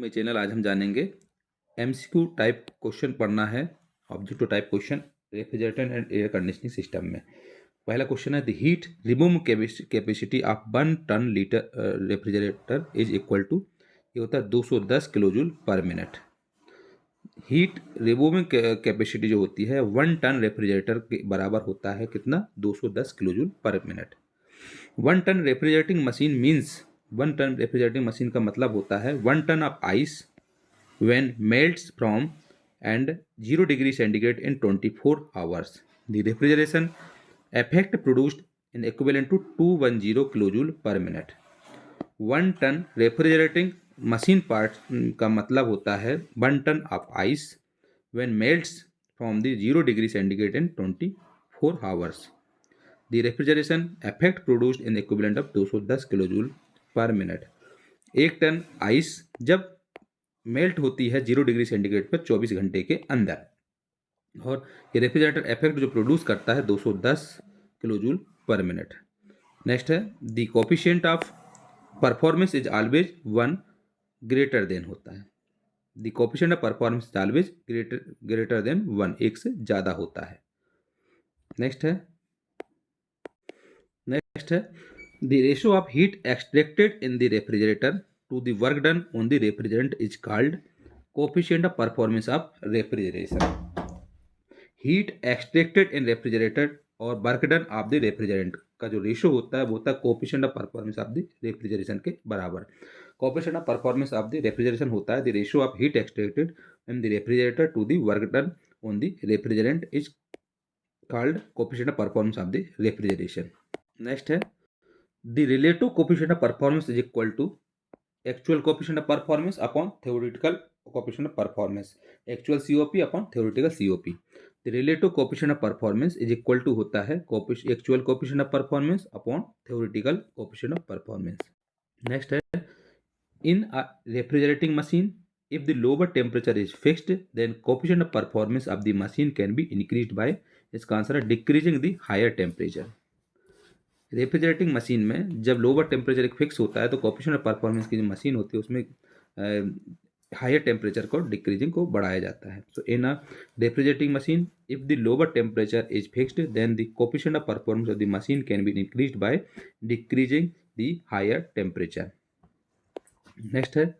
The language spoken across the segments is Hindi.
टू मेरे चैनल। आज हम जानेंगे एमसीक्यू टाइप क्वेश्चन पढ़ना है, objective type question refrigerator and air conditioning system में। पहला क्वेश्चन है the heat remove capacity of 1 ton refrigerator is equal to, ये होता है 210 kilojoule per minute. Heat removing capacity जो होती है 1 टन रेफ्रिजरेटर के बराबर होता है कितना, 210 kilojoule per minute. 1 ton refrigerating machine means, 1 ton refrigerating machine का मतलब होता है 1 ton of ice when melts from and 0 degree centigrade in 24 hours. The refrigeration effect produced in equivalent to 210 kilojoule per minute. 1 ton refrigerating machine part का मतलब होता है 1 ton of ice when melts from the 0 degree centigrade in 24 hours. The refrigeration effect produced in equivalent of 210 kilojoule per minute. 1 ton ice जब मेल्ट होती है 0 डिग्री सेंटीग्रेड पर 24 घंटे के अंदर, और ये रेफ्रिजरेटर इफेक्ट जो प्रोड्यूस करता है 210 किलोजूल पर मिनट। नेक्स्ट है the coefficient of performance is always 1 greater than होता है। The coefficient of performance is always greater than 1, एक से ज़्यादा होता है। नेक्स्ट है the ratio of heat extracted in the refrigerator to the work done on the refrigerant is called coefficient of performance of refrigeration. Heat extracted in refrigerator और work done of the refrigerant का जो रेशियो होता है वो होता है coefficient of performance of the refrigeration के बराबर। Coefficient of performance of the refrigeration होता है the ratio of heat extracted in the refrigerator to the work done on the refrigerant is called coefficient of performance of the refrigeration. Next है the relative coefficient of performance is equal to actual coefficient of performance upon theoretical coefficient of performance, actual COP upon theoretical COP. The relative coefficient of performance is equal to होता है actual coefficient of performance upon theoretical coefficient of performance. Next है in a refrigerating machine if the lower temperature is fixed then coefficient of performance of the machine can be increased by, इसका आंसर है decreasing the higher temperature. Refrigerating machine में जब लोअर टेम्परेचर एक फिक्स होता है तो कोफिशिएंट ऑफ परफॉर्मेंस की जो मशीन होती है उसमें हायर टेम्परेचर को डिक्रीजिंग को बढ़ाया जाता है। So in a refrigerating machine if the lower temperature is fixed then the coefficient of performance of the machine can be increased by decreasing the higher temperature. Next है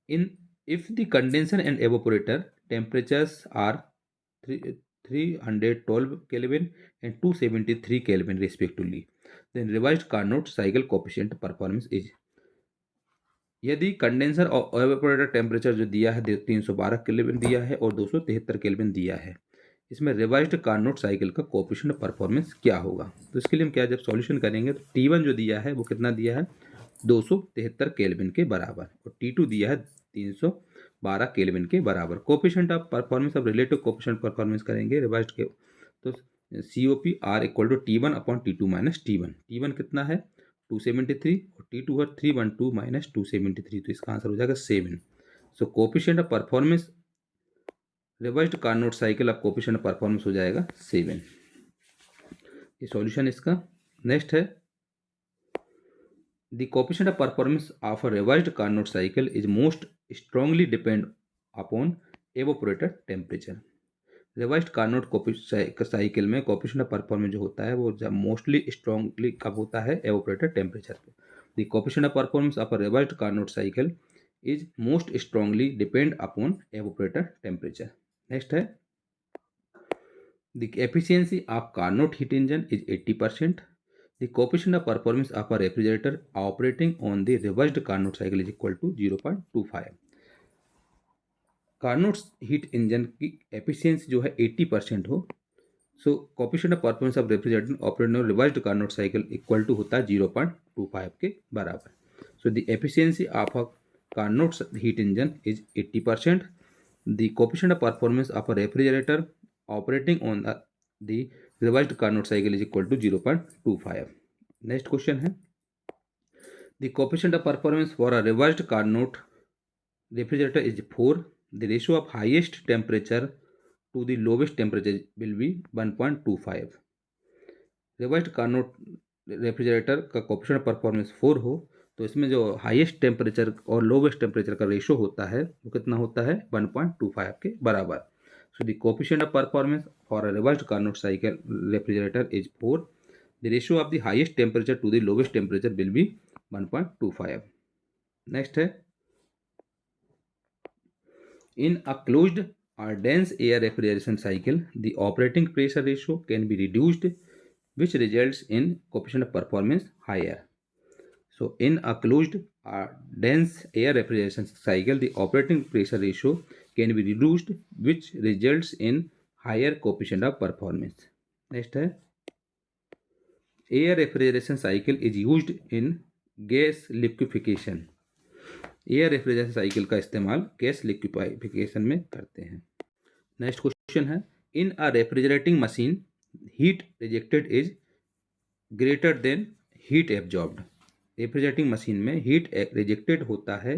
in if the condenser and evaporator temperatures are 312 Kelvin and 273 Kelvin respectively, then revised Carnot cycle coefficient performance is, यदि कंडेंसर और एवापोरेटर टेम्परेचर जो दिया है 312 केल्विन दिया है और 273 केल्विन दिया है, इसमें रिवाइज्ड कार्नोट साइकिल का कोएफिशिएंट परफॉर्मेंस क्या होगा। तो इसके लिए हम क्या जब सॉल्यूशन करेंगे तो T1 जो दिया है वो कितना दिया है 273 केल्विन के बराबर, और T2 दिया है 312 केल्विन के बराबर। कोएफिशिएंट ऑफ परफॉर्मेंस अब रिलेटिव कोएफिशिएंट परफॉर्मेंस करेंगे रिवाइज्ड के, तो COP R equal to T1 upon T2 minus T1। T1 कितना है 273 और T2 है 312 माइनस 273, तो इसका आंसर हो जाएगा 7। So coefficient of performance revised Carnot cycle of coefficient of performance हो जाएगा 7। ये सॉल्यूशन इसका। नेक्स्ट है the coefficient of performance of a revised Carnot cycle is most strongly depend upon evaporator temperature. Revised Carnot cycle में कोएफिशिएंट ऑफ परफॉर्मेंस जो होता है वो जब मोस्टली स्ट्रांगली कब होता है एवापोरेटर टेम्परेचर पे। The coefficient of performance of a revised Carnot cycle is most strongly depend upon evaporator temperature. Next है the efficiency of Carnot heat engine is 80%। The coefficient of performance of a refrigerator operating on the revised Carnot cycle is equal to 0.25। Carnot heat engine की एफिशिएंसी जो है 80% हो, so coefficient of performance of refrigerator operating on revised Carnot cycle equal to होता है 0.25 के बराबर। So the efficiency of a Carnot heat engine is 80%। The coefficient of performance of a refrigerator operating on the revised Carnot cycle is equal to 0.25। Next question है the coefficient of performance for a revised Carnot refrigerator is 4। The ratio of highest temperature to the lowest temperature will be 1.25। Revised Carnot refrigerator का कोएफिशिएंट ऑफ परफॉर्मेंस 4 हो तो इसमें जो हाईएस्ट टेम्परेचर और लोवेस्ट टेम्परेचर का रेशो होता है वो कितना होता है 1.25 के बराबर. So the coefficient of performance for a reversed Carnot cycle refrigerator is 4. The ratio of the highest temperature to the lowest temperature will be 1.25. Next है, in a closed or dense air refrigeration cycle, the operating pressure ratio can be reduced, which results in coefficient of performance higher. So, in a closed or dense air refrigeration cycle, the operating pressure ratio can be reduced, which results in higher coefficient of performance. Next है, air refrigeration cycle is used in gas liquefaction. Air refrigeration cycle का इस्तेमाल गैस लिक्विफिकेशन में करते हैं. नेक्स्ट क्वेश्चन है, in a refrigerating machine heat rejected is greater than heat absorbed. Refrigerating machine में हीट रिजेक्टेड होता है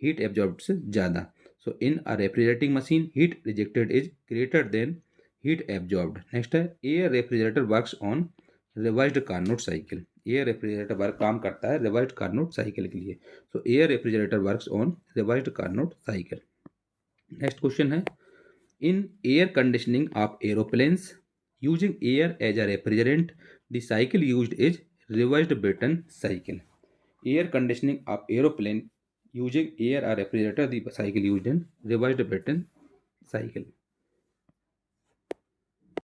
हीट एब्जॉर्ब्ड से ज़्यादा. So in a refrigerating machine heat rejected is greater than heat absorbed. Next है, air refrigerator works on reversed Carnot cycle. Air refrigerator work काम करता है रिवर्स्ड कार्नोट साइकिल के लिए. So air refrigerator works on reversed Carnot cycle. Next question है, in air conditioning of aeroplanes using air as a refrigerant the cycle used is reversed Brayton cycle. Air conditioning of aeroplane using air or refrigerator, the cycle used in reversed Brayton cycle.